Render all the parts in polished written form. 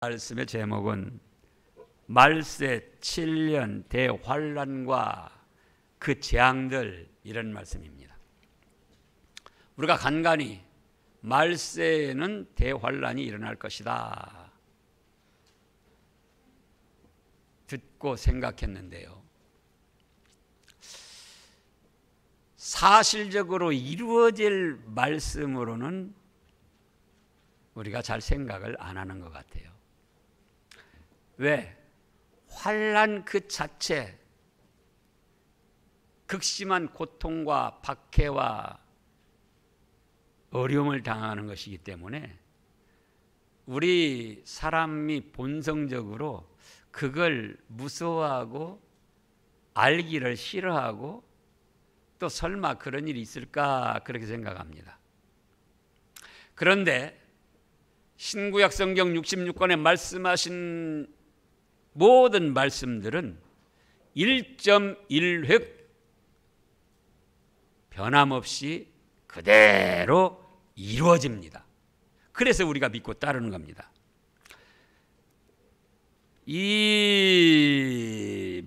말씀의 제목은 말세 7년 대환란과 그 재앙들, 이런 말씀입니다. 우리가 간간히 말세에는 대환란이 일어날 것이다 듣고 생각했는데요, 사실적으로 이루어질 말씀으로는 우리가 잘 생각을 안 하는 것 같아요. 왜? 환난 그 자체, 극심한 고통과 박해와 어려움을 당하는 것이기 때문에 우리 사람이 본성적으로 그걸 무서워하고 알기를 싫어하고 또 설마 그런 일이 있을까 그렇게 생각합니다. 그런데 신구약 성경 66권에 말씀하신 모든 말씀들은 1.1획 변함없이 그대로 이루어집니다. 그래서 우리가 믿고 따르는 겁니다. 이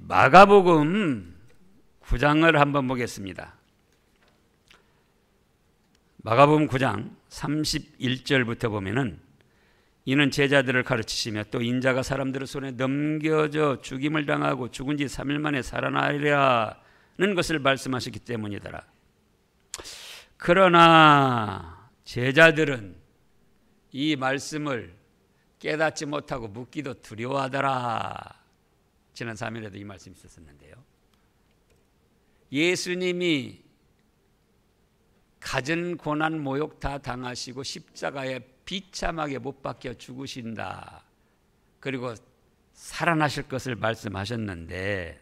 마가복음 9장을 한번 보겠습니다. 마가복음 9장 31절부터 보면은, 이는 제자들을 가르치시며 또 인자가 사람들의 손에 넘겨져 죽임을 당하고 죽은 지 3일 만에 살아나리라는 것을 말씀하셨기 때문이더라. 그러나 제자들은 이 말씀을 깨닫지 못하고 묻기도 두려워하더라. 지난 3일에도 이 말씀이 있었는데요, 예수님이 갖은 고난 모욕 다 당하시고 십자가에 비참하게 못 박혀 죽으신다, 그리고 살아나실 것을 말씀하셨는데,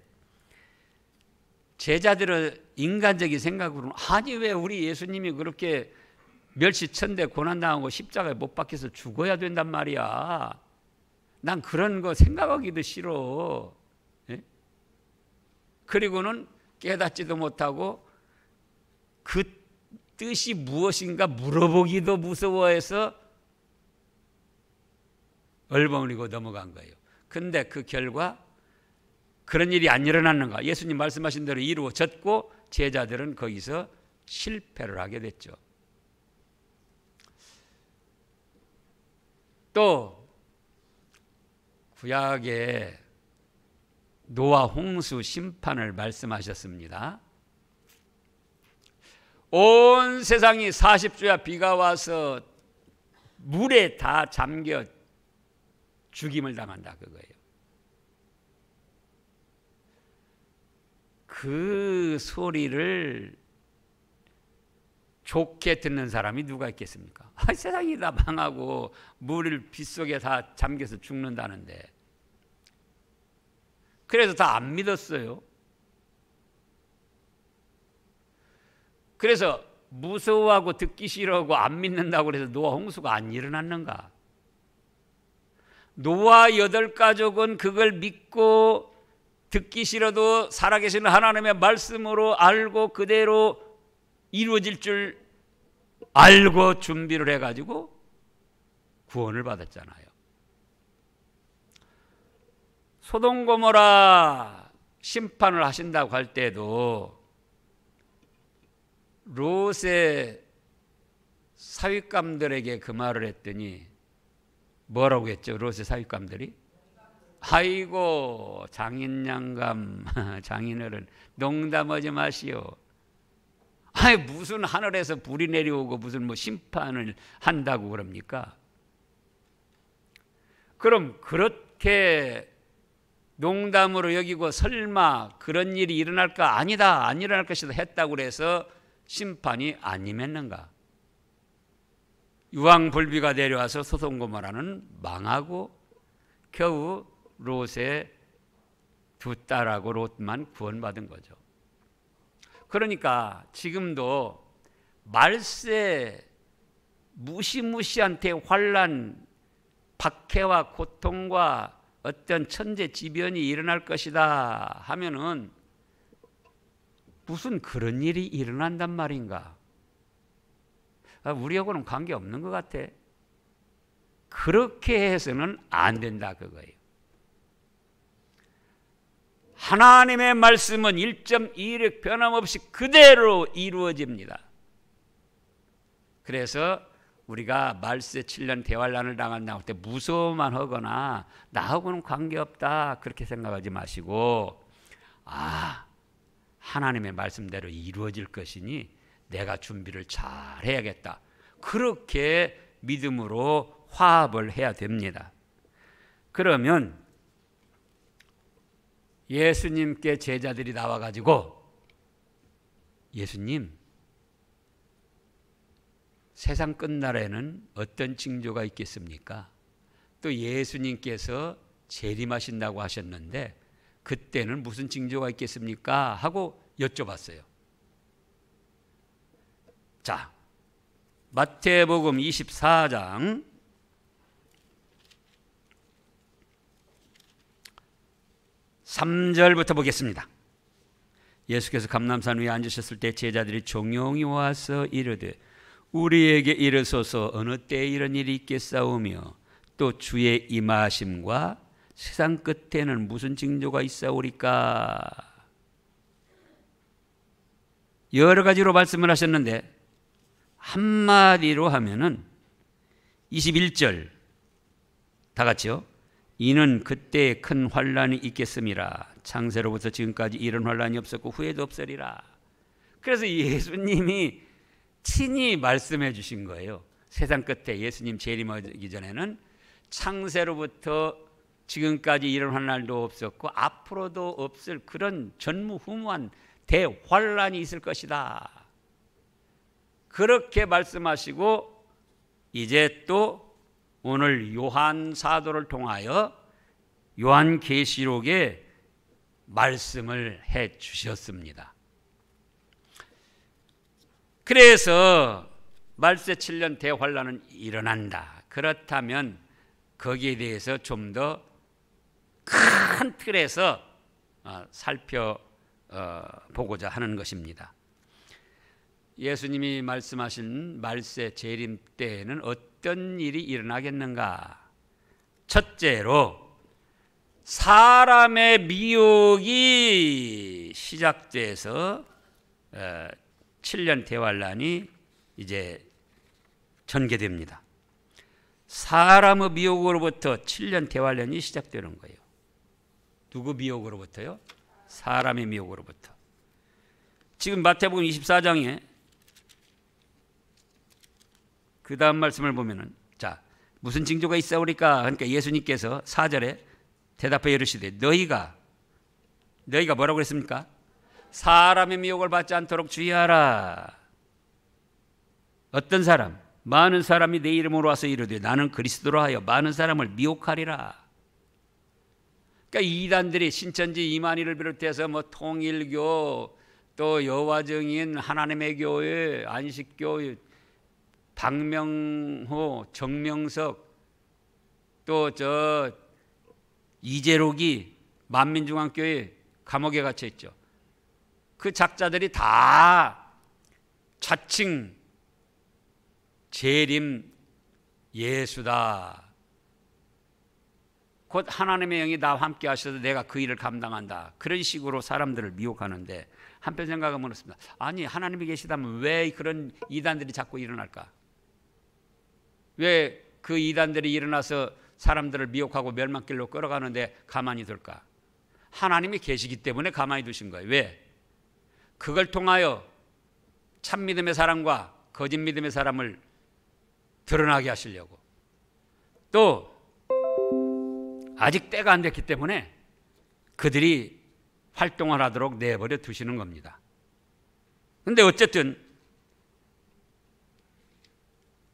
제자들은 인간적인 생각으로는 아니 왜 우리 예수님이 그렇게 멸시천대 고난당하고 십자가에 못 박혀서 죽어야 된단 말이야, 난 그런 거 생각하기도 싫어. 예? 그리고는 깨닫지도 못하고 그 뜻이 무엇인가 물어보기도 무서워해서 얼버무리고 넘어간 거예요. 근데 그 결과 그런 일이 안 일어났는가? 예수님 말씀하신 대로 이루어졌고 제자들은 거기서 실패를 하게 됐죠. 또 구약에 노아 홍수 심판을 말씀하셨습니다. 온 세상이 40주야 비가 와서 물에 다 잠겨 죽임을 당한다, 그거예요. 그 소리를 좋게 듣는 사람이 누가 있겠습니까? 세상이 다 망하고 물을 빗속에 다 잠겨서 죽는다는데. 그래서 다 안 믿었어요. 그래서 무서워하고 듣기 싫어하고 안 믿는다고 해서 노아 홍수가 안 일어났는가? 노아 8가족은 그걸 믿고 듣기 싫어도 살아계시는 하나님의 말씀으로 알고 그대로 이루어질 줄 알고 준비를 해가지고 구원을 받았잖아요. 소돔 고모라 심판을 하신다고 할 때도 롯의 사윗감들에게 그 말을 했더니 뭐라고 했죠? 롯의 사윗감들이 아이고 장인양감 장인어른 농담하지 마시오. 아니 무슨 하늘에서 불이 내려오고 무슨 뭐 심판을 한다고 그럽니까? 그럼 그렇게 농담으로 여기고 설마 그런 일이 일어날까? 아니다, 안 일어날 것이다 했다고 그래서 심판이 안 임했는가? 유황불비가 내려와서 소돔 고모라는 망하고 겨우 롯의 두 딸하고 롯만 구원받은 거죠. 그러니까 지금도 말세 무시무시한 대환란, 박해와 고통과 어떤 천재지변이 일어날 것이다 하면은 무슨 그런 일이 일어난단 말인가? 우리하고는 관계없는 것 같아. 그렇게 해서는 안 된다 그거예요. 하나님의 말씀은 1.1획 변함없이 그대로 이루어집니다. 그래서 우리가 말세 7년 대환란을 당한다고 할 때 무서워만 하거나 나하고는 관계없다 그렇게 생각하지 마시고, 하나님의 말씀대로 이루어질 것이니 내가 준비를 잘 해야겠다, 그렇게 믿음으로 화합을 해야 됩니다. 그러면 예수님께 제자들이 나와가지고, 예수님, 세상 끝날에는 어떤 징조가 있겠습니까? 또 예수님께서 재림하신다고 하셨는데 그때는 무슨 징조가 있겠습니까? 하고 여쭤봤어요. 자, 마태복음 24장 3절부터 보겠습니다. 예수께서 감람산 위에 앉으셨을 때 제자들이 종용이 와서 이르되 우리에게 이르소서 어느 때에 이런 일이 있겠사오며 또 주의 임하심과 세상 끝에는 무슨 징조가 있사오리까? 여러 가지로 말씀을 하셨는데 한마디로 하면은 21절 다 같이요. 이는 그때에 큰 환란이 있겠음이라. 창세로부터 지금까지 이런 환란이 없었고 후에도 없으리라. 그래서 예수님이 친히 말씀해 주신 거예요. 세상 끝에 예수님 재림하기 전에는 창세로부터 지금까지 이런 환란도 없었고 앞으로도 없을 그런 전무후무한 대환란이 있을 것이다. 그렇게 말씀하시고 이제 또 오늘 요한 사도를 통하여 요한계시록에 말씀을 해 주셨습니다. 그래서 말세 7년 대환란은 일어난다. 그렇다면 거기에 대해서 좀 더 큰 틀에서 살펴보고자 하는 것입니다. 예수님이 말씀하신 말세 재림 때에는 어떤 일이 일어나겠는가? 첫째로 사람의 미혹이 시작돼서 7년 대환란이 이제 전개됩니다. 사람의 미혹으로부터 7년 대환란이 시작되는 거예요. 누구 미혹으로부터요? 사람의 미혹으로부터. 지금 마태복음 24장에 그 다음 말씀을 보면은, 자, 무슨 징조가 있사오리까? 그러니까 예수님께서 4절에 대답하여 이르시되 너희가 뭐라고 그랬습니까? 사람의 미혹을 받지 않도록 주의하라. 어떤 사람? 많은 사람이 내 이름으로 와서 이르되 나는 그리스도로 하여 많은 사람을 미혹하리라. 그러니까 이단들이 신천지 이만희를 비롯해서 뭐 통일교, 또 여호와증인, 하나님의 교회, 안식교, 박명호, 정명석, 또 저 이재록이 만민중앙교회 감옥에 갇혀 있죠. 그 작자들이 다 자칭 재림 예수다. 곧 하나님의 영이 나와 함께 하셔서 내가 그 일을 감당한다. 그런 식으로 사람들을 미혹하는데 한편 생각하면 그렇습니다. 아니, 하나님이 계시다면 왜 그런 이단들이 자꾸 일어날까? 왜 그 이단들이 일어나서 사람들을 미혹하고 멸망길로 끌어가는데 가만히 둘까? 하나님이 계시기 때문에 가만히 두신 거예요. 왜? 그걸 통하여 참 믿음의 사람과 거짓 믿음의 사람을 드러나게 하시려고. 또 아직 때가 안 됐기 때문에 그들이 활동을 하도록 내버려 두시는 겁니다. 그런데 어쨌든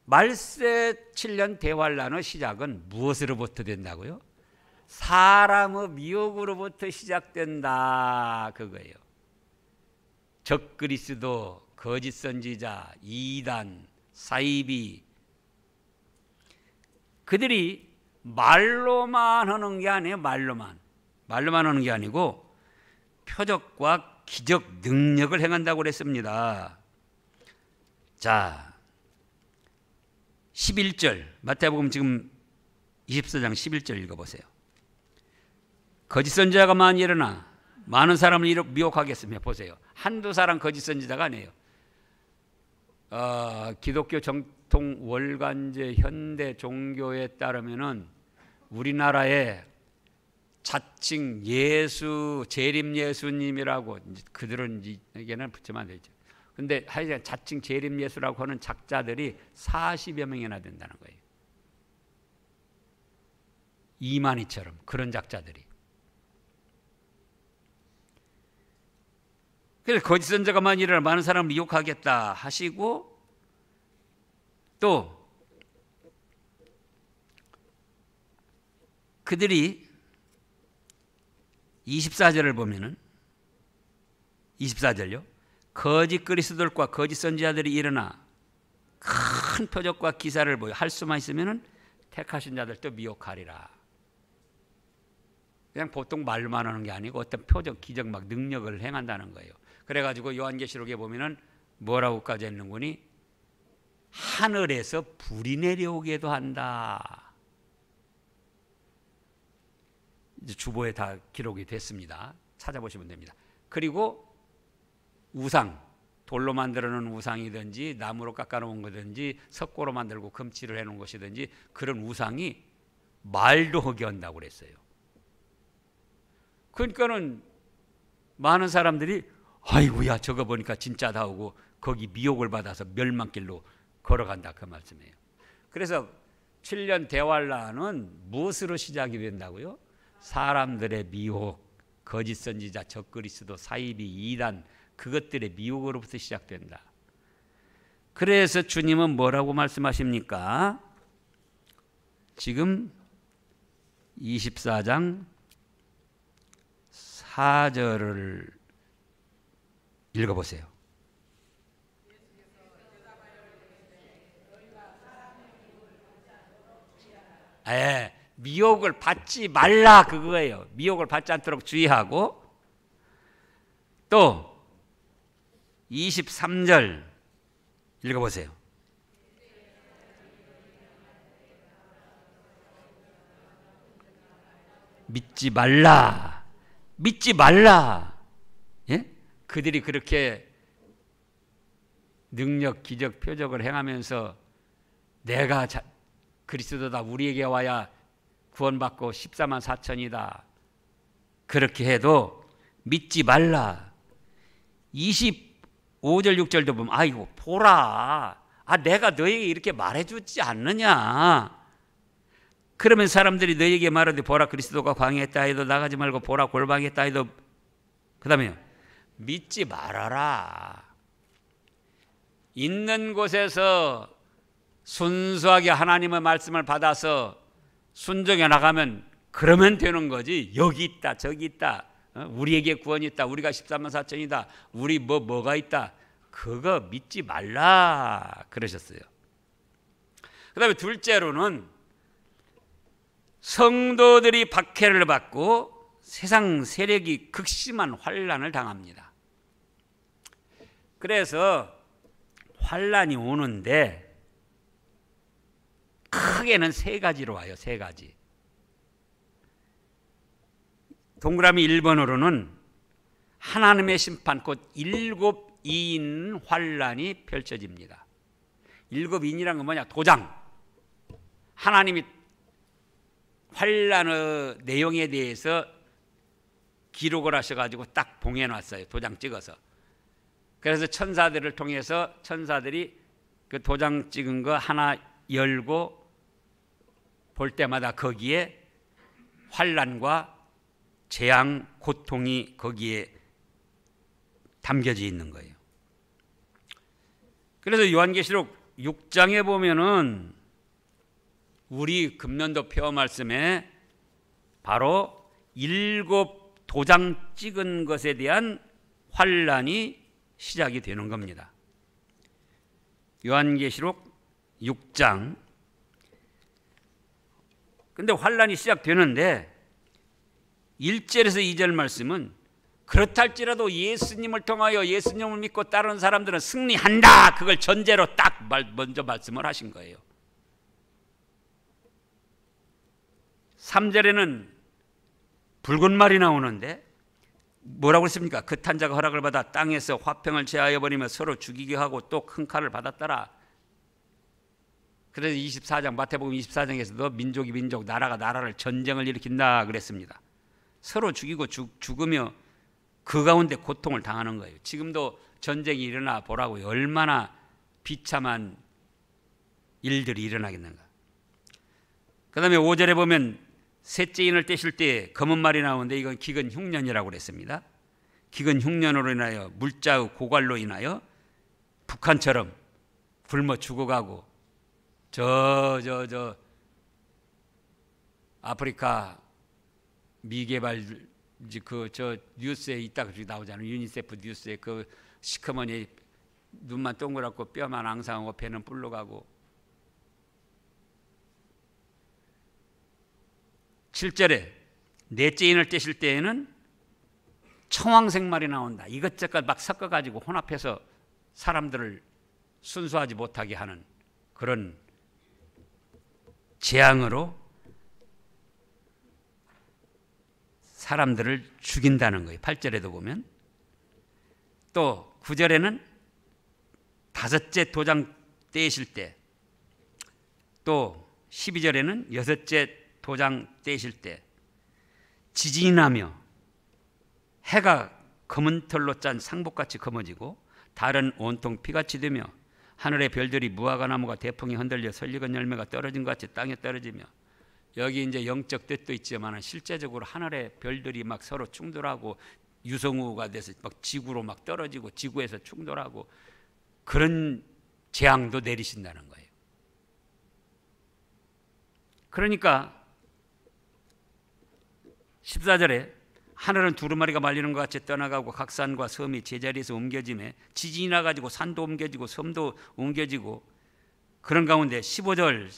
말세 7년 대환란의 시작은 무엇으로부터 된다고요? 사람의 미혹으로부터 시작된다, 그거예요. 적그리스도, 거짓 선지자, 이단, 사이비, 그들이 말로만 하는 게 아니에요. 말로만 하는 게 아니고 표적과 기적 능력을 행한다고 그랬습니다. 자, 11절 마태복음 지금 24장 11절 읽어보세요. 거짓 선지자가 많이 일어나 많은 사람을 미혹하겠으며, 보세요. 한두 사람 거짓 선지자가 아니에요. 기독교 정통 월간제 현대 종교에 따르면은 우리나라에 자칭 예수 재림 예수님이라고, 그들은 에게는 붙이면 안 되죠. 근데 하여간 자칭 재림 예수라고 하는 작자들이 40여 명이나 된다는 거예요. 이만희처럼 그런 작자들이. 그래서 거짓 선지자가 많이 일어나 많은 사람을 미혹하겠다 하시고, 또 그들이 24절을 보면은, 24절요. 거짓 그리스도들과 거짓 선지자들이 일어나 큰 표적과 기사를 보여 할 수만 있으면은 택하신 자들도 미혹하리라. 그냥 보통 말만 하는 게 아니고 어떤 표적, 기적, 막 능력을 행한다는 거예요. 그래가지고 요한계시록에 보면은 뭐라고까지 했는구니? 하늘에서 불이 내려오게도 한다. 이제 주보에 다 기록이 됐습니다. 찾아보시면 됩니다. 그리고 우상, 돌로 만들어 놓은 우상이든지 나무로 깎아 놓은 거든지 석고로 만들고 금칠을 해 놓은 것이든지 그런 우상이 말도 하게 한다고 그랬어요. 그러니까는 많은 사람들이 아이고야 저거 보니까 진짜다 하고 거기 미혹을 받아서 멸망길로 걸어간다, 그 말씀이에요. 그래서 7년 대환란은 무엇으로 시작이 된다고요? 사람들의 미혹, 거짓 선지자, 적그리스도, 사이비, 이단, 그것들의 미혹으로부터 시작된다. 그래서 주님은 뭐라고 말씀하십니까? 지금 24장 4절을 읽어보세요. 미혹을 받지 말라, 그거예요. 미혹을 받지 않도록 주의하고, 또 23절 읽어보세요. 믿지 말라, 믿지 말라. 예? 그들이 그렇게 능력, 기적, 표적을 행하면서 내가 그리스도다, 우리에게 와야 구원받고 14만 4천이다, 그렇게 해도 믿지 말라. 25절 6절도 보면 아이고 보라, 내가 너에게 이렇게 말해주지 않느냐. 그러면 사람들이 너에게 말하되 보라 그리스도가 광야에 있다 해도 나가지 말고 보라 골방에 있다 해도, 그 다음에 믿지 말아라. 있는 곳에서 순수하게 하나님의 말씀을 받아서 순종해 나가면 그러면 되는 거지. 여기 있다 저기 있다, 우리에게 구원이 있다, 우리가 14만 4천이다, 우리 뭐가 있다, 그거 믿지 말라 그러셨어요. 그 다음에 둘째로는 성도들이 박해를 받고 세상 세력이 극심한 환난을 당합니다. 그래서 환난이 오는데 크게는 세 가지로 와요. 세 가지. 동그라미 1번으로는 하나님의 심판, 곧 일곱인 환난이 펼쳐집니다. 일곱인이란 건 뭐냐? 도장. 하나님이 환난의 내용에 대해서 기록을 하셔가지고 딱 봉해놨어요. 도장 찍어서. 그래서 천사들을 통해서 천사들이 그 도장 찍은 거 하나 열고 볼 때마다 거기에 환난과 재앙, 고통이 거기에 담겨져 있는 거예요. 그래서 요한계시록 6장에 보면은 우리 금년도 폐허 말씀에 바로 일곱 도장 찍은 것에 대한 환난이 시작이 되는 겁니다. 요한계시록 6장. 근데 환난이 시작되는데 1절에서 2절 말씀은 그렇다 할지라도 예수님을 통하여 예수님을 믿고 따르는 사람들은 승리한다, 그걸 전제로 딱 먼저 말씀을 하신 거예요. 3절에는 붉은 말이 나오는데 뭐라고 했습니까? 그 탄자가 허락을 받아 땅에서 화평을 제하여 버리며 서로 죽이게 하고 또 큰 칼을 받았더라. 그래서 24장 마태복음 24장에서도 민족이 민족, 나라가 나라를 전쟁을 일으킨다 그랬습니다. 서로 죽이고 죽으며 그 가운데 고통을 당하는 거예요. 지금도 전쟁이 일어나 보라고요. 얼마나 비참한 일들이 일어나겠는가. 그 다음에 5절에 보면 셋째 인을 떼실 때 검은 말이 나오는데 이건 기근 흉년이라고 그랬습니다. 기근 흉년으로 인하여 물자의 고갈로 인하여 북한처럼 굶어 죽어가고 저 아프리카 미개발 저 뉴스에 있다 그렇게 나오잖아요. 유니세프 뉴스에 그 시커머니 눈만 동그랗고 뼈만 앙상하고 배는 불러가고. 7절에 넷째 인을 떼실 때에는 청황색말이 나온다. 이것저것 막 섞어가지고 혼합해서 사람들을 순수하지 못하게 하는 그런 재앙으로 사람들을 죽인다는 거예요. 8절에도 보면. 또 9절에는 다섯째 도장 떼실 때, 또 12절에는 여섯째 도장 떼실 때 지진이 나며 해가 검은 털로 짠 상복같이 검어지고 달은 온통 피같이 되며 하늘의 별들이 무화과 나무가 대풍이 흔들려 설익은 열매가 떨어진 것 같이 땅에 떨어지며. 여기 이제 영적 뜻도 있지만 실제적으로 하늘의 별들이 막 서로 충돌하고 유성우가 돼서 막 지구로 막 떨어지고 지구에서 충돌하고 그런 재앙도 내리신다는 거예요. 그러니까 14절에 하늘은 두루마리가 말리는 것 같이 떠나가고 각 산과 섬이 제자리에서 옮겨지매 지진이 나가지고 산도 옮겨지고 섬도 옮겨지고. 그런 가운데 15절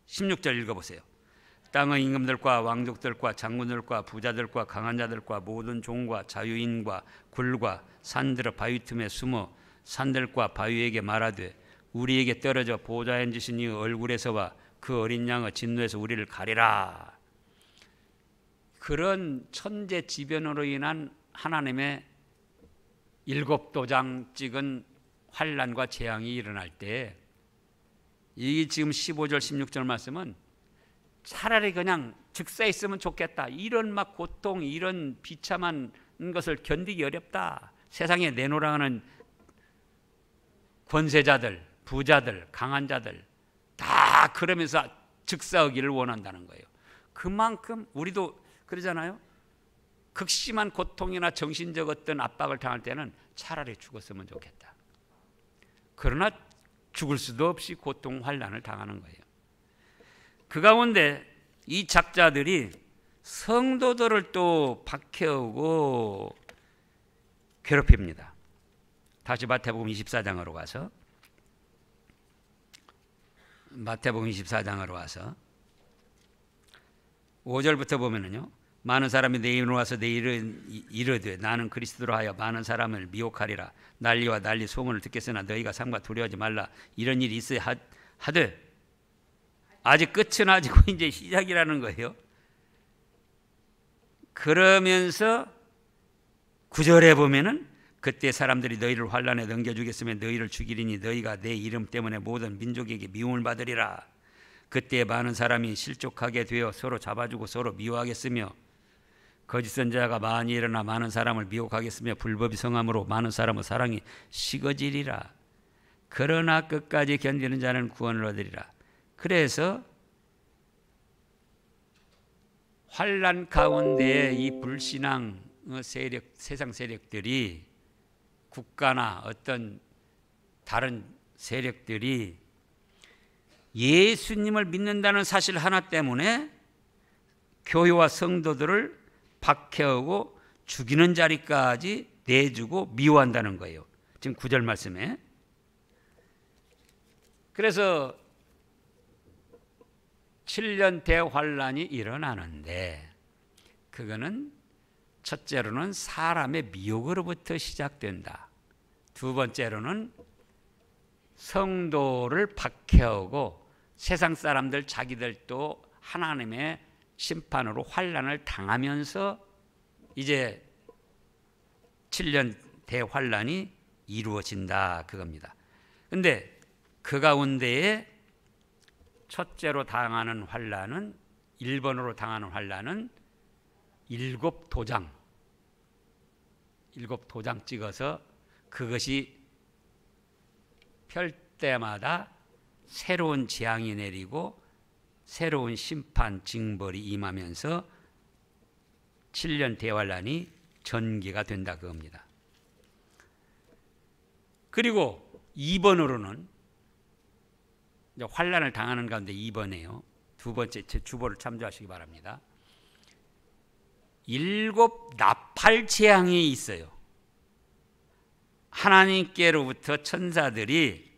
16절 읽어보세요. 땅의 임금들과 왕족들과 장군들과 부자들과 강한 자들과 모든 종과 자유인과 굴과 산들어 바위 틈에 숨어 산들과 바위에게 말하되 우리에게 떨어져 보좌에 앉으신 이 얼굴에서와 그 어린 양의 진노에서 우리를 가리라. 그런 천재지변으로 인한 하나님의 7도장 찍은 환난과 재앙이 일어날 때, 이 지금 15절 16절 말씀은 차라리 그냥 즉사 있으면 좋겠다. 이런 막 고통, 이런 비참한 것을 견디기 어렵다. 세상에 내놓으라는 권세자들, 부자들, 강한 자들 다 그러면서 즉사하기를 원한다는 거예요. 그만큼 우리도 그러잖아요. 극심한 고통이나 정신적 어떤 압박을 당할 때는 차라리 죽었으면 좋겠다. 그러나 죽을 수도 없이 고통, 환난을 당하는 거예요. 그 가운데 이 작자들이 성도들을 또 박해오고 괴롭힙니다. 다시 마태복음 24장으로 가서 마태복음 24장으로 와서 5절부터 보면은요. 많은 사람이 내 이름으로 와서 내 이르되 나는 그리스도로 하여 많은 사람을 미혹하리라. 난리와 난리 소문을 듣겠으나 너희가 삼가 두려워하지 말라. 이런 일이 있어야 하되 아직 끝은 아니고 이제 시작이라는 거예요. 그러면서 9절에 보면은 그때 사람들이 너희를 환난에 넘겨주겠으며 너희를 죽이리니 너희가 내 이름 때문에 모든 민족에게 미움을 받으리라. 그때 많은 사람이 실족하게 되어 서로 잡아주고 서로 미워하겠으며 거짓 선지자가 많이 일어나 많은 사람을 미혹하겠으며 불법이 성함으로 많은 사람의 사랑이 식어지리라. 그러나 끝까지 견디는 자는 구원을 얻으리라. 그래서 환난 가운데 이 불신앙 세력, 세상 세력들이 국가나 어떤 다른 세력들이 예수님을 믿는다는 사실 하나 때문에 교회와 성도들을 박해하고 죽이는 자리까지 내주고 미워한다는 거예요. 지금 9절 말씀에. 그래서 7년 대환란이 일어나는데 그거는 첫째로는 사람의 미혹으로부터 시작된다. 두 번째로는 성도를 박해하고 세상 사람들 자기들도 하나님의 심판으로 환난을 당하면서 이제 7년 대환난이 이루어진다 그겁니다. 근데 그 가운데에 첫째로 당하는 환난은 1번으로 당하는 환난은 7도장 찍어서 그것이 펼 때마다 새로운 재앙이 내리고 새로운 심판 징벌이 임하면서 7년 대환난이 전개가 된다 그겁니다. 그리고 2번으로는 환난을 당하는 가운데 2번이에요. 두 번째 제 주보를 참조하시기 바랍니다. 7 나팔 재앙이 있어요. 하나님께로부터 천사들이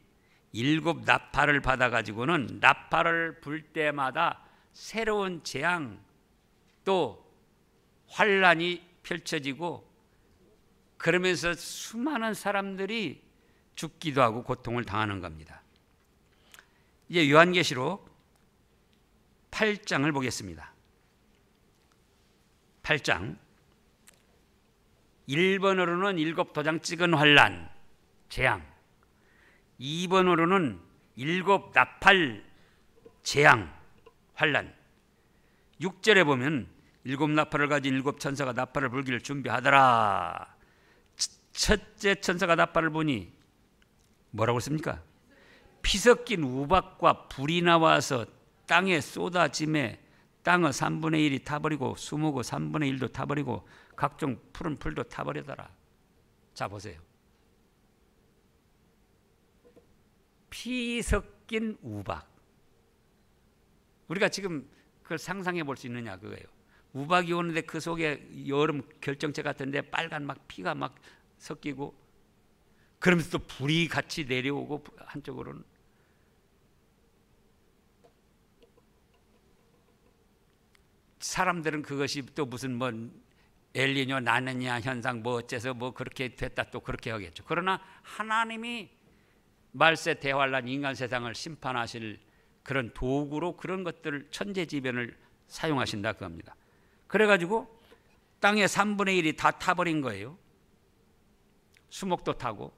7 나팔을 받아가지고는 나팔을 불 때마다 새로운 재앙 또 환난이 펼쳐지고 그러면서 수많은 사람들이 죽기도 하고 고통을 당하는 겁니다. 이제 요한계시록 8장을 보겠습니다. 8장 1번으로는 7도장 찍은 환난 재앙, 2번으로는 7 나팔 재앙 환난. 6절에 보면 7 나팔을 가진 7 천사가 나팔을 불기를 준비하더라. 첫째 천사가 나팔을 보니 뭐라고 했습니까? 피 섞인 우박과 불이 나와서 땅에 쏟아짐에 땅의 3분의 1이 타버리고 수목의 3분의 1도 타버리고 각종 푸른 풀도 타버리더라. 자 보세요. 피 섞인 우박. 우리가 지금 그걸 상상해 볼 수 있느냐 그거예요. 우박이 오는데 그 속에 여름 결정체 같은데 빨간 막 피가 막 섞이고 그러면서 또 불이 같이 내려오고 한쪽으로는 사람들은 그것이 또 무슨 뭐 엘니뇨 나느냐 현상 뭐 어째서 뭐 그렇게 됐다 또 그렇게 하겠죠. 그러나 하나님이 말세 대환란 인간 세상을 심판하실 그런 도구로 그런 것들을 천재지변을 사용하신다 그겁니다. 그래가지고 땅의 3분의 1이 다 타버린 거예요. 수목도 타고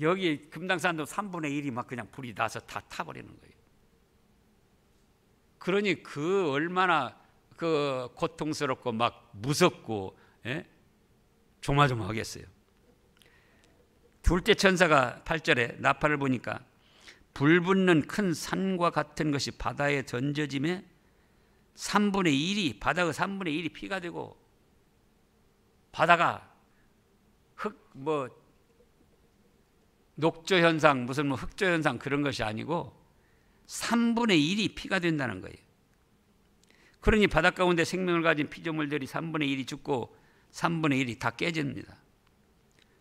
여기 금당산도 3분의 1이 막 그냥 불이 나서 다 타버리는 거예요. 그러니 그 얼마나 그 고통스럽고 막 무섭고 조마조마하겠어요. 둘째 천사가 8절에 나팔을 보니까 불붙는 큰 산과 같은 것이 바다에 던져짐에 3분의 1이 바다의 3분의 1이 피가 되고 바다가 녹조 현상 무슨 흑조 현상 그런 것이 아니고 3분의 1이 피가 된다는 거예요. 그러니 바다 가운데 생명을 가진 피조물들이 3분의 1이 죽고 3분의 1이 다 깨집니다.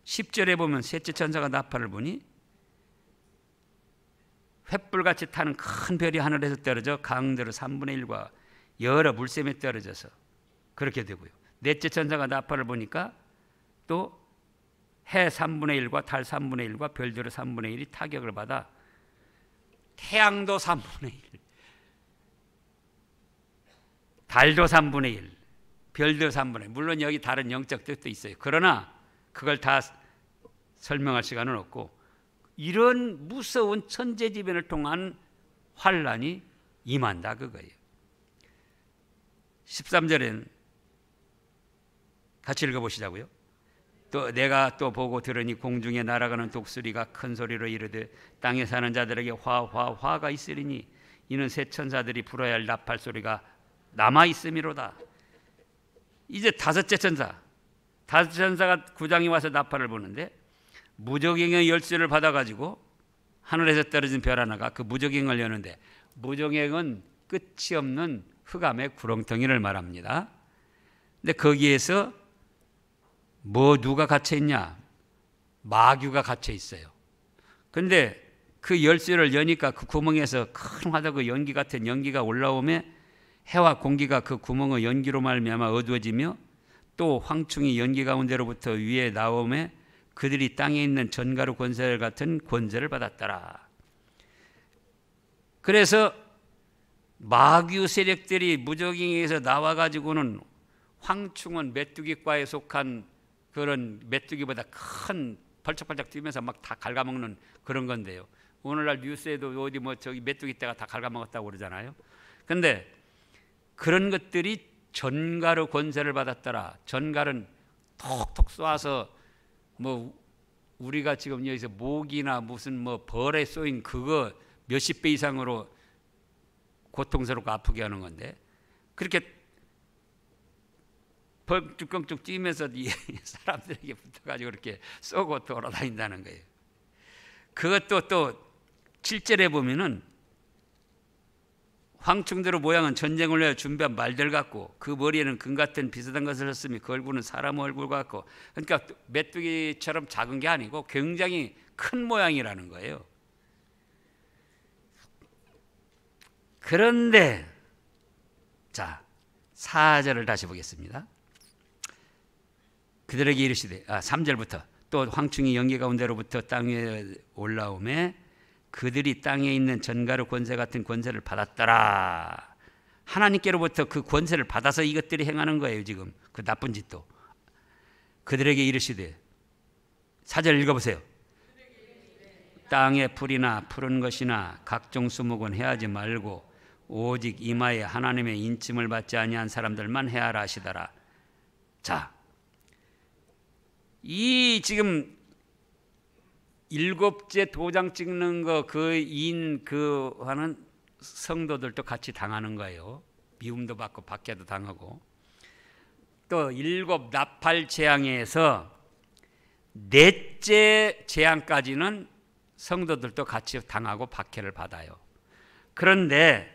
10절에 보면 셋째 천사가 나팔을 보니 횃불같이 타는 큰 별이 하늘에서 떨어져 강들의 3분의 1과 여러 물샘에 떨어져서 그렇게 되고요. 넷째 천사가 나팔을 보니까 또 해 3분의 1과 달 3분의 1과 별들의 3분의 1이 타격을 받아 태양도 3분의 1, 달도 3분의 1, 별도 3분의 1. 물론 여기 다른 영적 뜻도 있어요. 그러나 그걸 다 설명할 시간은 없고 이런 무서운 천재지변을 통한 환란이 임한다 그거예요. 13절엔 같이 읽어보시자고요. 또 내가 또 보고 들으니 공중에 날아가는 독수리가 큰 소리로 이르되 땅에 사는 자들에게 화가 있으리니 이는 새 천사들이 불어야 할 나팔 소리가 남아 있음이로다. 이제 다섯째 천사가 9장에 와서 나팔을 부는데 무저갱의 열쇠를 받아가지고 하늘에서 떨어진 별 하나가 그 무저갱을 여는데 무저갱은 끝이 없는 흑암의 구렁텅이를 말합니다. 근데 거기에서 누가 갇혀 있냐? 마귀가 갇혀 있어요. 근데 그 열쇠를 여니까 그 구멍에서 큰 화덕의 연기 같은 연기가 올라오며 해와 공기가 그 구멍의 연기로 말미암아 어두워지며 또 황충이 연기 가운데로부터 위에 나오며 그들이 땅에 있는 전가루 권세 같은 권세를 받았더라. 그래서 마귀 세력들이 무적행에서 나와가지고는 황충은 메뚜기과에 속한 그런 메뚜기보다 큰 벌쩍벌쩍 뛰면서 막 다 갉아먹는 그런 건데요. 오늘날 뉴스에도 어디 뭐 저기 메뚜기 떼가 다 갉아먹었다고 그러잖아요. 근데 그런 것들이 전갈의 권세를 받았더라. 전갈은 톡톡 쏘아서 뭐 우리가 지금 여기서 모기나 무슨 뭐 벌에 쏘인 그거 몇십 배 이상으로 고통스럽고 아프게 하는 건데, 그렇게 벌 쭈껑쭉 뛰면서 사람들에게 붙어가지고 그렇게 쏘고 돌아다닌다는 거예요. 그것도 또 7절에 보면은 황충대로 모양은 전쟁을 위하여 준비한 말들 같고 그 머리에는 금 같은 비슷한 것을 했으며 그 얼굴은 사람 얼굴 같고, 그러니까 메뚜기처럼 작은 게 아니고 굉장히 큰 모양이라는 거예요. 그런데 자 4절을 다시 보겠습니다. 그들에게 이르시되 3절부터 또 황충이 연기 가운데로부터 땅에 올라오매 그들이 땅에 있는 전갈의 권세 같은 권세를 받았더라. 하나님께로부터 그 권세를 받아서 이것들이 행하는 거예요. 지금 그 나쁜 짓도. 그들에게 이르시되 4절 읽어보세요. 땅의 풀이나 푸른 것이나 각종 수목은 해하지 말고 오직 이마에 하나님의 인침을 받지 아니한 사람들만 해하라 하시더라. 자, 이 지금 7째 도장 찍는 거 그 하는 성도들도 같이 당하는 거예요. 미움도 받고 박해도 당하고. 또 7 나팔 재앙에서 4째 재앙까지는 성도들도 같이 당하고 박해를 받아요. 그런데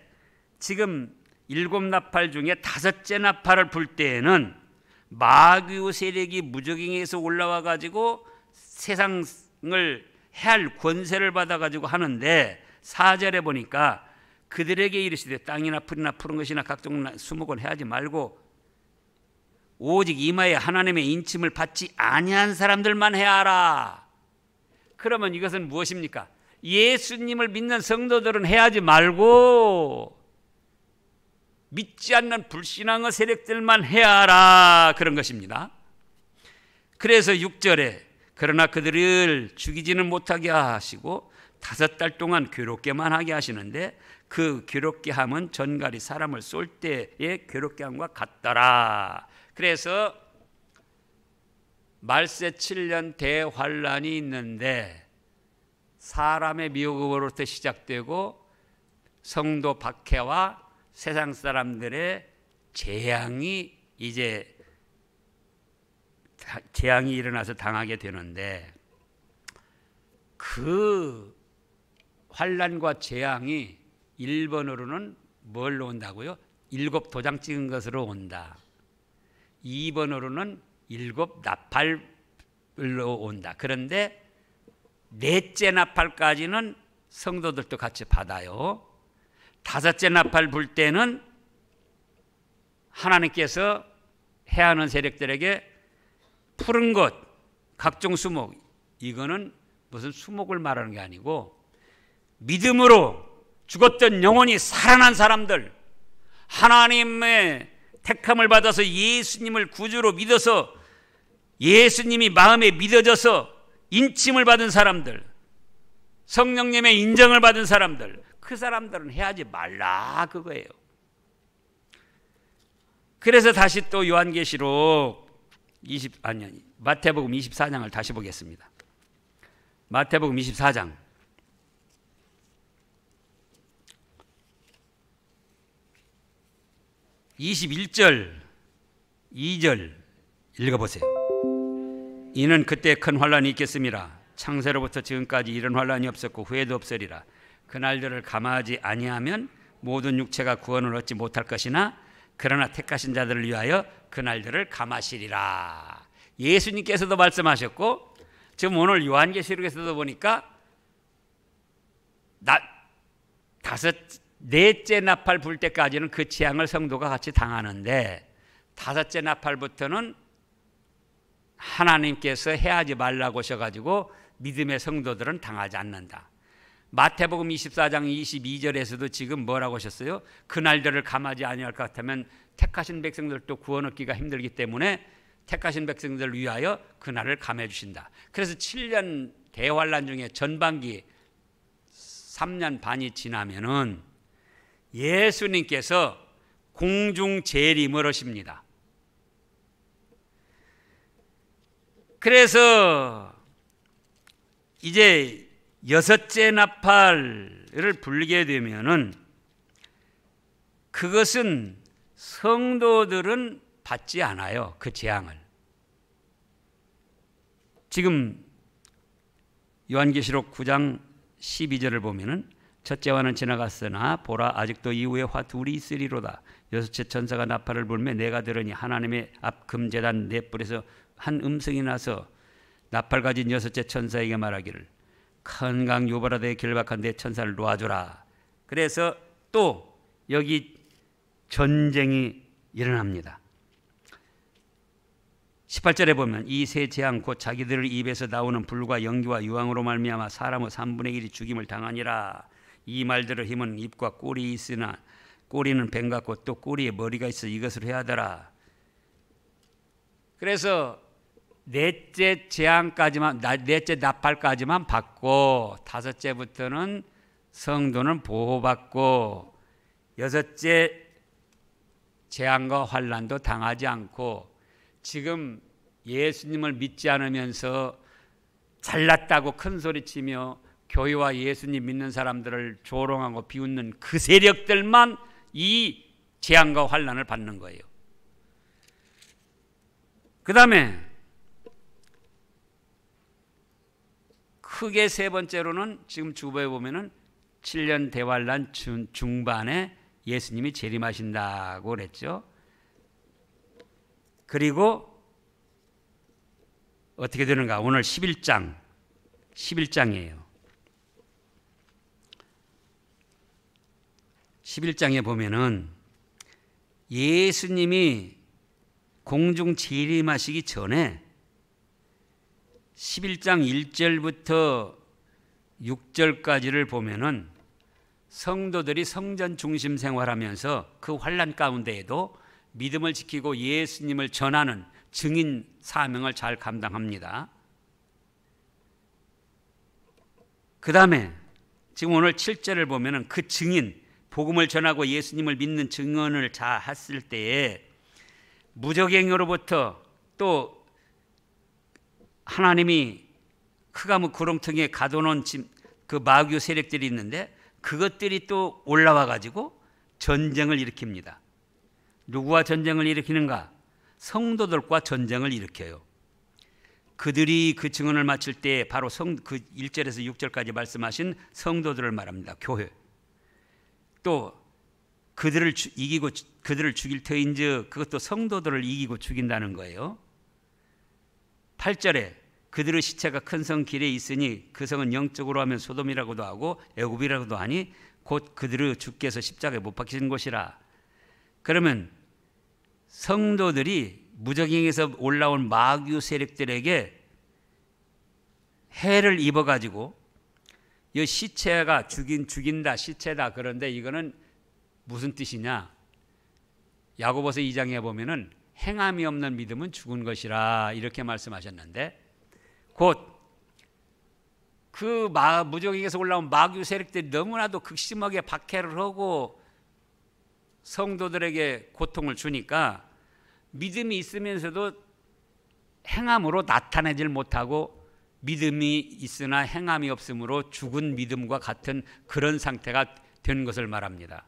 지금 7 나팔 중에 5째 나팔을 불 때에는 마귀의 세력이 무적행에서 올라와 가지고 세상을 해할 권세를 받아 가지고 하는데, 4절에 보니까 그들에게 이르시되 땅이나 풀이나 푸른 것이나 각종 수목은 해하지 말고 오직 이마에 하나님의 인침을 받지 아니한 사람들만 해하라. 그러면 이것은 무엇입니까? 예수님을 믿는 성도들은 해하지 말고 믿지 않는 불신앙의 세력들만 해하라, 그런 것입니다. 그래서 6절에 그러나 그들을 죽이지는 못하게 하시고 5달 동안 괴롭게만 하게 하시는데 그 괴롭게 함은 전갈이 사람을 쏠 때의 괴롭게 함과 같더라. 그래서 말세 7년 대환란이 있는데 사람의 미혹으로부터 시작되고 성도 박해와 세상 사람들의 재앙이 일어나서 당하게 되는데, 그 환란과 재앙이 1번으로는 뭘로 온다고요? 7 도장 찍은 것으로 온다. 2번으로는 7 나팔로 온다. 그런데 4째 나팔까지는 성도들도 같이 받아요. 5째 나팔 불 때는 하나님께서 해하는 세력들에게 푸른 것, 각종 수목, 이거는 무슨 수목을 말하는 게 아니고 믿음으로 죽었던 영혼이 살아난 사람들, 하나님의 택함을 받아서 예수님을 구주로 믿어서 예수님이 마음에 믿어져서 인침을 받은 사람들, 성령님의 인정을 받은 사람들, 그 사람들은 해하지 말라, 그거예요. 그래서 다시 또 요한계시록 마태복음 24장을 다시 보겠습니다. 마태복음 24장 21절 2절 읽어보세요. 이는 그때 큰 환란이 있겠음이라. 창세로부터 지금까지 이런 환란이 없었고 후에도 없으리라. 그날들을 감화하지 아니하면 모든 육체가 구원을 얻지 못할 것이나 그러나 택하신 자들을 위하여 그날들을 감하시리라. 예수님께서도 말씀하셨고 지금 오늘 요한계시록에서도 보니까 4째 나팔 불 때까지는 그 재앙을 성도가 같이 당하는데 5째 나팔부터는 하나님께서 해하지 말라고 하셔가지고 믿음의 성도들은 당하지 않는다. 마태복음 24장 22절에서도 지금 뭐라고 하셨어요? 그날들을 감하지 아니할 것 같으면 택하신 백성들도 구원 얻기가 힘들기 때문에 택하신 백성들을 위하여 그날을 감해 주신다. 그래서 7년 대환란 중에 전반기 3년 반이 지나면은 예수님께서 공중 재림을 하십니다. 그래서 이제 여섯째 나팔을 불게 되면은 그것은 성도들은 받지 않아요. 그 재앙을. 지금 요한계시록 9장 12절을 보면은 첫째와는 지나갔으나 보라 아직도 이후에 화 둘이 있으리로다. 여섯째 천사가 나팔을 불며 내가 들으니 하나님의 앞 금제단 네 뿔에서 한 음성이 나서 나팔 가진 여섯째 천사에게 말하기를 큰 강 유브라데에 길박한 내 천사를 놓아주라. 그래서 또 여기 전쟁이 일어납니다. 18절에 보면 이 세 재앙 곧 자기들 입에서 나오는 불과 연기와 유황으로 말미암아 사람의 3분의 1이 죽임을 당하니라. 이 말들의 힘은 입과 꼬리 있으나 꼬리는 뱀 같고 또 꼬리에 머리가 있어 이것을 해야 하더라. 그래서 넷째 재앙까지만, 넷째 나팔까지만 받고 다섯째부터는 성도는 보호받고 여섯째 재앙과 환난도 당하지 않고 지금 예수님을 믿지 않으면서 잘났다고 큰 소리치며 교회와 예수님 믿는 사람들을 조롱하고 비웃는 그 세력들만 이 재앙과 환난을 받는 거예요. 그 다음에 크게 세 번째로는 지금 주보에 보면은 7년 대환란 중반에 예수님이 재림하신다고 그랬죠. 그리고 어떻게 되는가? 오늘 11장이에요. 11장에 보면은 예수님이 공중 재림하시기 전에 11장 1절부터 6절까지를 보면은 성도들이 성전 중심 생활하면서 그 환난 가운데에도 믿음을 지키고 예수님을 전하는 증인 사명을 잘 감당합니다. 그 다음에 지금 오늘 7절을 보면은 그 증인, 복음을 전하고 예수님을 믿는 증언을 잘 했을 때에 무적행으로부터 또 하나님이 흑암의 구렁텅이에 가둬놓은 그 마귀 세력들이 있는데 그것들이 또 올라와 가지고 전쟁을 일으킵니다. 누구와 전쟁을 일으키는가? 성도들과 전쟁을 일으켜요. 그들이 그 증언을 마칠 때 바로 그 1절에서 6절까지 말씀하신 성도들을 말합니다. 교회. 또 그들을 이기고 그들을 죽일 터인즉 그것도 성도들을 이기고 죽인다는 거예요. 8절에 그들의 시체가 큰 성 길에 있으니 그 성은 영적으로 하면 소돔이라고도 하고 애굽이라고도 하니 곧 그들의 주께서 십자가에 못 박히신 곳이라. 그러면 성도들이 무적행에서 올라온 마귀 세력들에게 해를 입어가지고 이 시체가 죽인다 시체다. 그런데 이거는 무슨 뜻이냐? 야고보서 2장에 보면은 행함이 없는 믿음은 죽은 것이라 이렇게 말씀하셨는데 곧 그 무적행에서 올라온 마귀 세력들이 너무나도 극심하게 박해를 하고 성도들에게 고통을 주니까 믿음이 있으면서도 행함으로 나타내질 못하고 믿음이 있으나 행함이 없으므로 죽은 믿음과 같은 그런 상태가 된 것을 말합니다.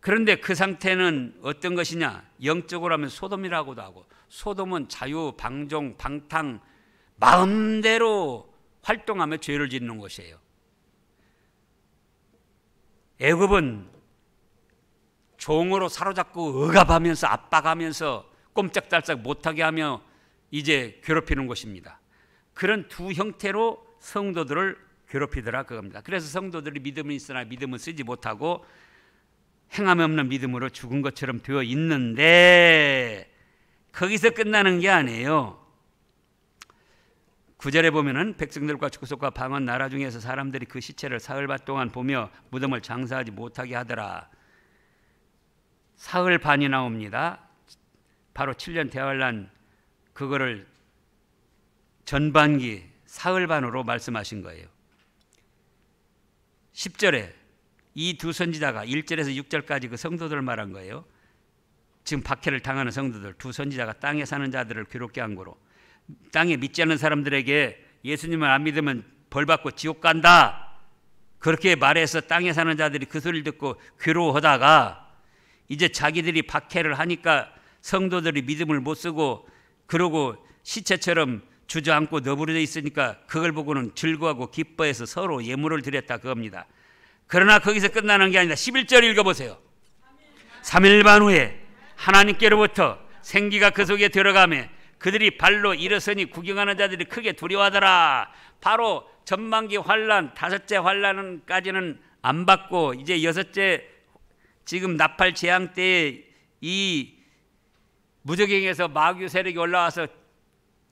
그런데 그 상태는 어떤 것이냐? 영적으로 하면 소돔이라고도 하고 소돔은 자유, 방종, 방탕, 마음대로 활동하며 죄를 짓는 곳이에요. 애굽은 종으로 사로잡고 억압하면서 압박하면서 꼼짝달싹 못하게 하며 이제 괴롭히는 곳입니다. 그런 두 형태로 성도들을 괴롭히더라 그겁니다. 그래서 성도들이 믿음은 있으나 믿음을 쓰지 못하고 행함이 없는 믿음으로 죽은 것처럼 되어 있는데 거기서 끝나는 게 아니에요. 9절에 보면은 백성들과 축소과 방언 나라 중에서 사람들이 그 시체를 사흘반 동안 보며 무덤을 장사하지 못하게 하더라. 사흘 반이 나옵니다. 바로 7년 대환란 그거를 전반기 사흘 반으로 말씀하신 거예요. 10절에 이 두 선지자가 1절에서 6절까지 그 성도들을 말한 거예요. 지금 박해를 당하는 성도들, 두 선지자가 땅에 사는 자들을 괴롭게 한 거로, 땅에 믿지 않는 사람들에게 예수님을 안 믿으면 벌받고 지옥 간다, 그렇게 말해서 땅에 사는 자들이 그 소리를 듣고 괴로워하다가 이제 자기들이 박해를 하니까 성도들이 믿음을 못 쓰고 그러고 시체처럼 주저앉고 너부러져 있으니까 그걸 보고는 즐거워하고 기뻐해서 서로 예물을 드렸다, 그겁니다. 그러나 거기서 끝나는 게 아니다. 11절 읽어보세요. 3일 반 후에 하나님께로부터 생기가 그 속에 들어가매 그들이 발로 일어서니 구경하는 자들이 크게 두려워하더라. 바로 전반기 환란, 다섯째 환란까지는 안 받고 이제 여섯째 지금 나팔 재앙 때에 이 무저갱에서 마귀 세력이 올라와서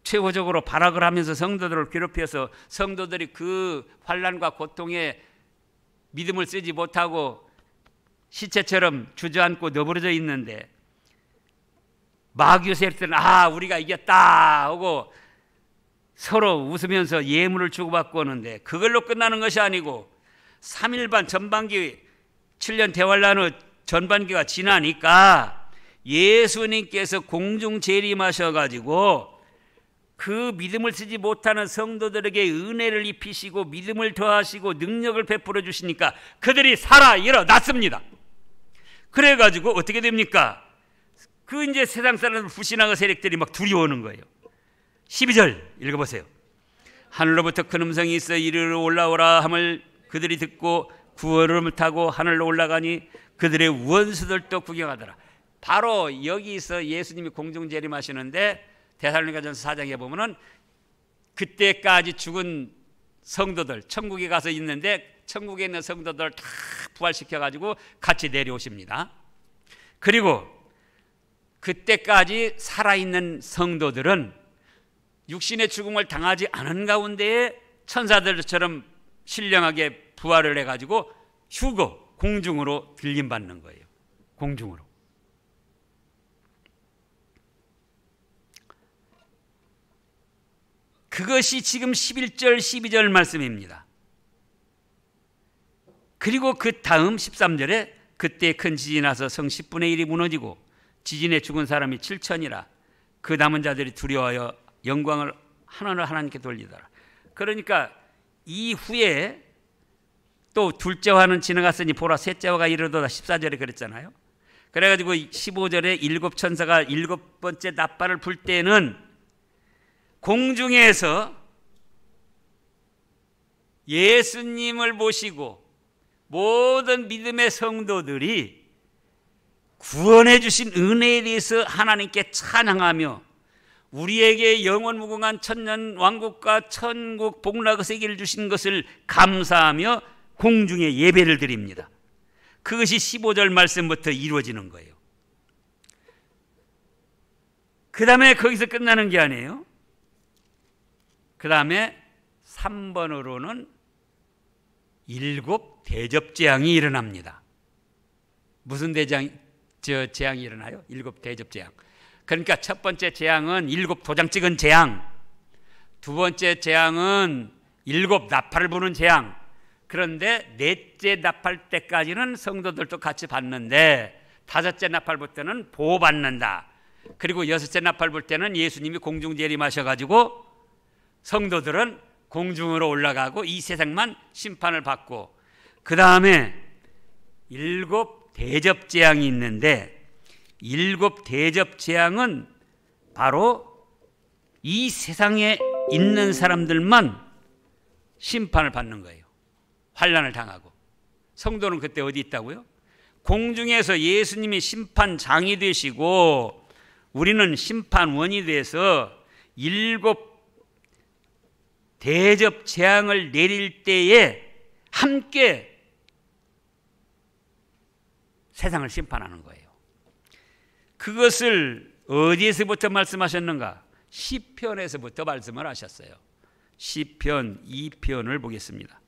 최후적으로 발악을 하면서 성도들을 괴롭혀서 성도들이 그 환란과 고통에 믿음을 쓰지 못하고 시체처럼 주저앉고 너부러져 있는데 마귀 세력들은 우리가 이겼다 하고 서로 웃으면서 예물을 주고받고 오는데 그걸로 끝나는 것이 아니고 3일 반 전반기 7년 대환란 후 전반기가 지나니까 예수님께서 공중 재림하셔가지고 그 믿음을 쓰지 못하는 성도들에게 은혜를 입히시고 믿음을 더하시고 능력을 베풀어 주시니까 그들이 살아 일어났습니다. 그래가지고 어떻게 됩니까? 그 이제 세상 사람들 불신하는 세력들이 막 두려워하는 거예요. 12절 읽어보세요. 하늘로부터 큰 음성이 있어 이리로 올라오라 함을 그들이 듣고 구름을 타고 하늘로 올라가니 그들의 원수들도 구경하더라. 바로 여기서 예수님이 공중 재림하시는데 데살로니가전서 4장에 보면은 그때까지 죽은 성도들 천국에 가서 있는데 천국에 있는 성도들 다 부활시켜 가지고 같이 내려오십니다. 그리고 그때까지 살아있는 성도들은 육신의 죽음을 당하지 않은 가운데에 천사들처럼 신령하게 부활을 해가지고 휴거 공중으로 들림받는 거예요. 공중으로. 그것이 지금 11절 12절 말씀입니다. 그리고 그 다음 13절에 그때 큰 지진이 나서 성 10분의 1이 무너지고 지진에 죽은 사람이 7천이라 그 남은 자들이 두려워하여 영광을 하나님께 돌리더라. 그러니까 이후에 또 둘째 화는 지나갔으니 보라 셋째 화가 이르도다 14절에 그랬잖아요. 그래가지고 15절에 일곱 천사가 일곱 번째 나팔을 불 때는 공중에서 예수님을 모시고 모든 믿음의 성도들이 구원해 주신 은혜에 대해서 하나님께 찬양하며 우리에게 영원 무궁한 천년 왕국과 천국 복락의 세계를 주신 것을 감사하며 공중에 예배를 드립니다. 그것이 15절 말씀부터 이루어지는 거예요. 그 다음에 거기서 끝나는 게 아니에요. 그 다음에 3번으로는 일곱 대접재앙이 일어납니다. 무슨 재앙이 일어나요? 일곱 대접재앙. 그러니까 첫 번째 재앙은 일곱 도장 찍은 재앙, 두 번째 재앙은 일곱 나팔을 부는 재앙. 그런데 넷째 나팔 때까지는 성도들도 같이 받는데 다섯째 나팔부터는 보호받는다. 그리고 여섯째 나팔 불 때는 예수님이 공중 재림하셔가지고 성도들은 공중으로 올라가고 이 세상만 심판을 받고 그 다음에 일곱 대접재앙이 있는데 일곱 대접재앙은 바로 이 세상에 있는 사람들만 심판을 받는 거예요. 환난을 당하고. 성도는 그때 어디 있다고요? 공중에서 예수님이 심판장이 되시고 우리는 심판원이 돼서 일곱 대접 재앙을 내릴 때에 함께 세상을 심판하는 거예요. 그것을 어디에서부터 말씀하셨는가? 시편에서부터 말씀을 하셨어요. 시편 2편을 보겠습니다.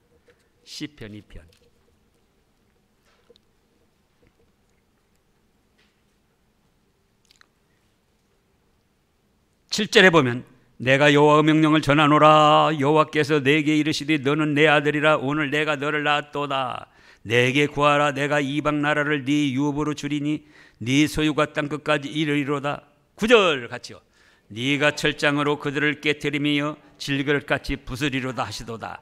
시편 2편. 7절에 보면 내가 여호와의 명령을 전하노라. 여호와께서 내게 이르시되 너는 내 아들이라. 오늘 내가 너를 낳았도다. 내게 구하라. 내가 이방 나라를 네 유업으로 주리니 네 소유가 땅 끝까지 이르리로다. 9절 같이요. 네가 철장으로 그들을 깨뜨리며 질그릇같이 부수리로다 하시도다.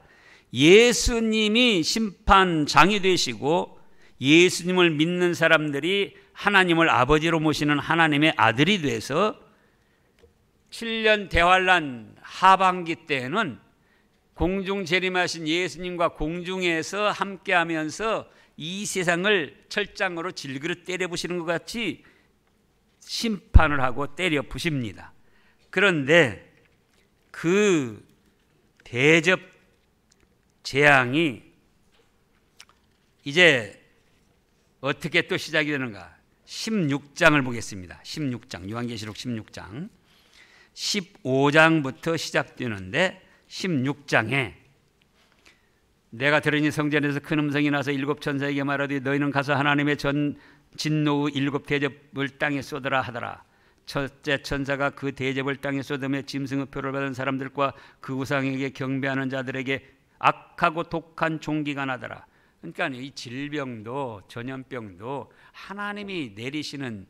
예수님이 심판장이 되시고 예수님을 믿는 사람들이 하나님을 아버지로 모시는 하나님의 아들이 돼서 7년 대환란 하반기 때에는 공중 재림하신 예수님과 공중에서 함께하면서 이 세상을 철장으로 질그릇 때려 부시는 것 같이 심판을 하고 때려 부십니다. 그런데 그 대접 재앙이 이제 어떻게 또 시작이 되는가? 16장을 보겠습니다. 16장, 요한계시록 16장 15장부터 시작되는데 16장에 내가 들으니 성전에서 큰 음성이 나서 7 천사에게 말하되 너희는 가서 하나님의 진노의 7 대접을 땅에 쏟으라 하더라. 첫째 천사가 그 대접을 땅에 쏟으며 짐승의 표를 받은 사람들과 그 우상에게 경배하는 자들에게 악하고 독한 종기가 나더라. 그러니까 이 질병도 전염병도 하나님이 내리시는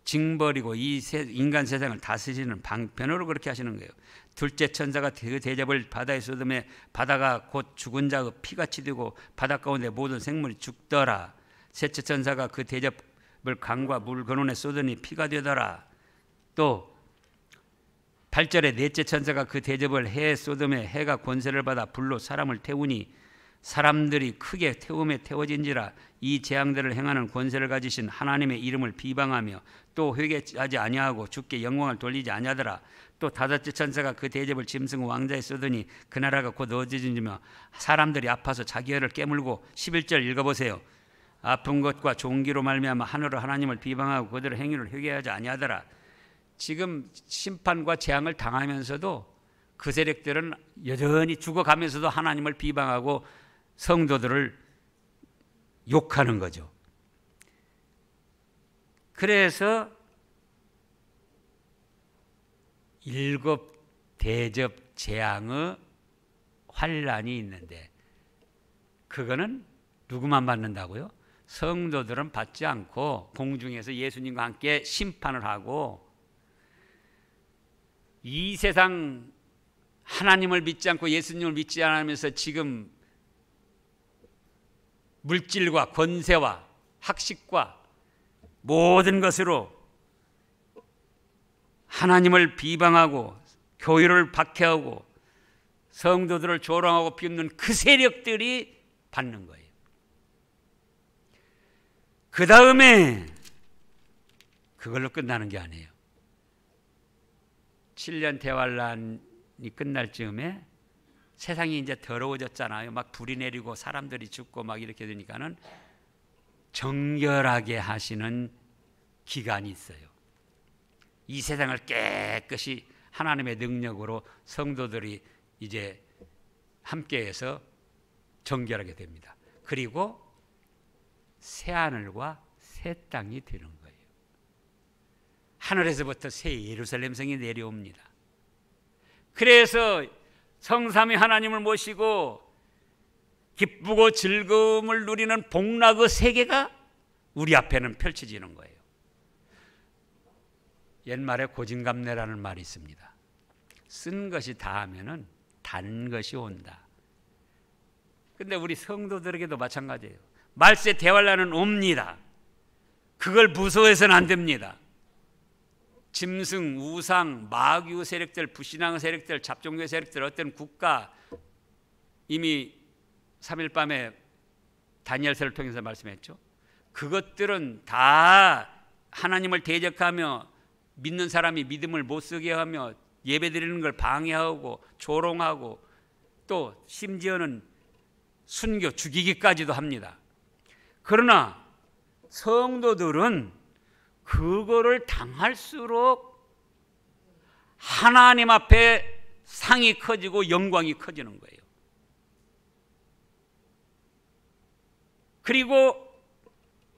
징벌이고 이 인간 세상을 다스리는 방편으로 그렇게 하시는 거예요. 둘째 천사가 그 대접을 바다에 쏟으며 바다가 곧 죽은 자의 피같이 되고 바다 가운데 모든 생물이 죽더라. 셋째 천사가 그 대접을 강과 물 근원에 쏟으니 피가 되더라. 또 8절에 넷째 천사가 그 대접을 해에 쏟으며 해가 권세를 받아 불로 사람을 태우니 사람들이 크게 태움에 태워진지라. 이 재앙들을 행하는 권세를 가지신 하나님의 이름을 비방하며 또 회개하지 아니하고 주께 영광을 돌리지 아니하더라. 또 다섯째 천사가 그 대접을 짐승 왕자에 쏟으니 그 나라가 곧 어지러지며 사람들이 아파서 자기 혀를 깨물고 11절 읽어보세요. 아픈 것과 종기로 말미암아 하늘로 하나님을 비방하고 그들의 행위를 회개하지 아니하더라. 지금 심판과 재앙을 당하면서도 그 세력들은 여전히 죽어가면서도 하나님을 비방하고 성도들을 욕하는 거죠. 그래서 7 대접 재앙의 환란이 있는데 그거는 누구만 받는다고요? 성도들은 받지 않고 공중에서 예수님과 함께 심판을 하고 이 세상 하나님을 믿지 않고 예수님을 믿지 않으면서 지금 물질과 권세와 학식과 모든 것으로 하나님을 비방하고 교회를 박해하고 성도들을 조롱하고 비웃는 그 세력들이 받는 거예요. 그 다음에 그걸로 끝나는 게 아니에요. 7년 대환란이 끝날 즈음에 세상이 이제 더러워졌잖아요. 막 불이 내리고 사람들이 죽고 막 이렇게 되니까는 정결하게 하시는 기간이 있어요. 이 세상을 깨끗이 하나님의 능력으로 성도들이 이제 함께해서 정결하게 됩니다. 그리고 새 하늘과 새 땅이 되는 거예요. 하늘에서부터 새 예루살렘 성이 내려옵니다. 그래서 성삼위 하나님을 모시고 기쁘고 즐거움을 누리는 복락의 세계가 우리 앞에는 펼쳐지는 거예요. 옛말에 고진감래라는 말이 있습니다. 쓴 것이 다하면은 단 것이 온다. 근데 우리 성도들에게도 마찬가지예요. 말세 대환란은 옵니다. 그걸 무서워해서는 안 됩니다. 짐승, 우상, 마귀 세력들, 불신앙 세력들, 잡종교 세력들, 어떤 국가 이미 3일 밤에 다니엘서를 통해서 말씀했죠. 그것들은 다 하나님을 대적하며 믿는 사람이 믿음을 못 쓰게 하며 예배드리는 걸 방해하고 조롱하고 또 심지어는 순교, 죽이기까지도 합니다. 그러나 성도들은 그거를 당할수록 하나님 앞에 상이 커지고 영광이 커지는 거예요. 그리고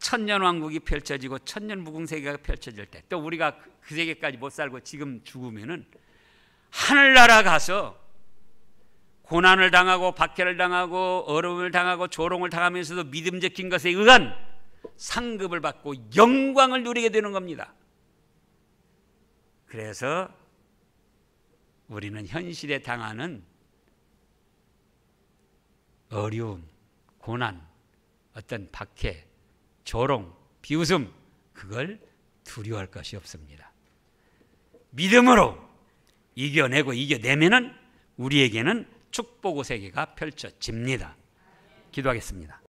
천년왕국이 펼쳐지고 천년무궁세계가 펼쳐질 때, 또 우리가 그 세계까지 못 살고 지금 죽으면은 하늘나라 가서 고난을 당하고 박해를 당하고 어려움을 당하고 조롱을 당하면서도 믿음 적힌 것에 의한 상급을 받고 영광을 누리게 되는 겁니다. 그래서 우리는 현실에 당하는 어려움, 고난, 어떤 박해, 조롱, 비웃음, 그걸 두려워할 것이 없습니다. 믿음으로 이겨내고 이겨내면은 우리에게는 축복의 세계가 펼쳐집니다. 기도하겠습니다.